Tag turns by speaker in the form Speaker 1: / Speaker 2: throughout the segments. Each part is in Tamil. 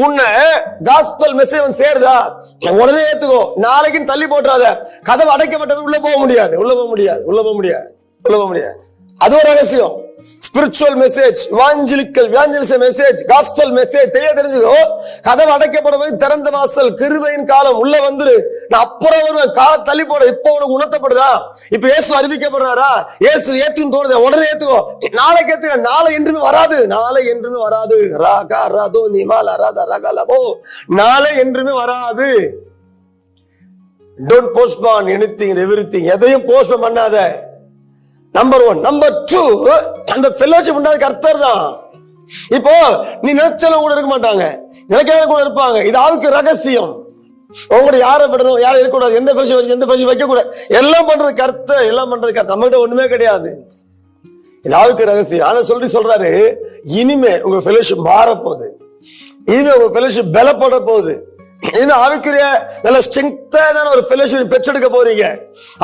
Speaker 1: உன்னை காஸ்பல் மெசேஜ் சேருதா, உடனே ஏத்துக்கோ. நாளைக்கு தள்ளி போட்டுறாத. கதவு அடைக்கப்பட்டது, உள்ள போக முடியாது, உள்ள போக முடியாது, உள்ள போக முடியாது, உள்ள போக முடியாது. அது ஒரு ரகசியம். Spiritual message, evangelism message, gospel message தெரிஞ்சுக்கோ. கதவு அடைக்கப்படும், திறந்த வாசல், கிருபையின் காலம், உள்ள வந்துரு. நான் அப்புறம் வருவேன், கால தள்ளி போட. இப்ப உனக்கு உணர்த்தப்படுதா? இப்ப இயேசு அறிவிக்கப்படுறாரா? இயேசு ஏத்துன்னு தோணுது, உடனே ஏத்துக்கோ. நாளைக்கு ஏத்துக்க. நாளை என்றுமே வராது, நாளை என்றுமே வராது. ராகா ராதோ நிமால் அராதா ரகலபோ, நாளை என்றுமே வராது. Don't postpone anything everything. எதையும் போஸ்ட்போன் பண்ணாத. நம்பர் 1. நம்பர் 2, அந்த ஃபெலோஷிப் உண்டாது கர்த்தர் தான். இப்போ நீ நினைச்சாலும் கூட இருக்க மாட்டாங்க, நினைக்காத கூட இருப்பாங்க. இது ஆவிக்கு ரகசியம். உங்களோட யாரை விடணும், யாரும் இருக்கக்கூடாது, எந்த ஃபெலோஷிப் வைக்க கூடாது. எல்லாம் பண்றது கர்த்தர், எல்லாம் பண்றது கர்த்தர். நம்ம கிட்ட ஒண்ணுமே கிடையாது. இது ஆவிக்கு ரகசியம். ஆனா சொல்றாரு, இனிமே உங்க ஃபெலோஷிப் மாறப்போகுது, இனிமே உங்க ஃபெலோஷிப் பலப்பட போகுது. இனிமே ஆவிக்குரிய நல்ல ஸ்ட்ரெங்தான ஒரு ஃபெலோஷிப் பெற்றெடுக்க போறீங்க.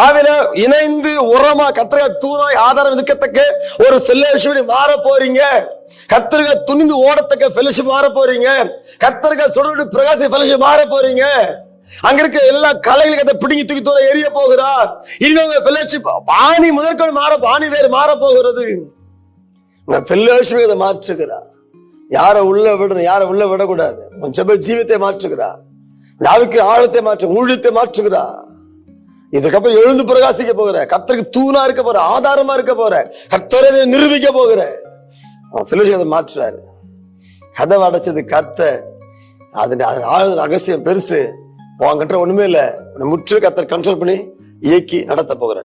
Speaker 1: ஆவில இணைந்து உரமா கர்த்தருக்கு தூணாய் ஆதாரம் இருக்கத்தக்க ஒரு ஃபெலோஷிப் மாற போறீங்க. கர்த்தருக்கு துணிந்து ஓடத்தக்க ஃபெலோஷிப் மாற போறீங்க. கர்த்தருக்கு சுடர்விட்டு பிரகாசி ஃபெலோஷிப் மாற போறீங்க. அங்க இருக்க எல்லா கலைகளுக்கு அதை பிடிங்கி தூக்கி தூர எரிய போகிறார். இனிமே உங்க ஃபெலோஷிப் ஆணி முதற்கொண்டு ஆணி வேறு மாற போகிறது. ஃபெலோஷிப் இதை மாற்றுகிறார். யாரை உள்ள விடணும், யாரை உள்ள விடக்கூடாது. ஜெப ஜீவியத்தை மாற்றுகிறா, நாவுக்கு ஆழத்தை மாற்று, ஊழியத்தை மாற்றுகிறா. இதுக்கப்புறம் எழுந்து பிரகாசிக்க போகிற, கர்த்தருக்கு தூணா இருக்க போற, ஆதாரமா இருக்க போற, கர்த்தரை நிரூபிக்க போகிற. அதை மாற்றுறாரு. கதவை அடைச்சது கர்த்தர். அதன் ஆழ ரகசியம் பெருசு. உன்கிட்ட ஒண்ணுமே இல்லை. முற்று கர்த்தர் கண்ட்ரோல் பண்ணி இயக்கி நடத்த போகிற.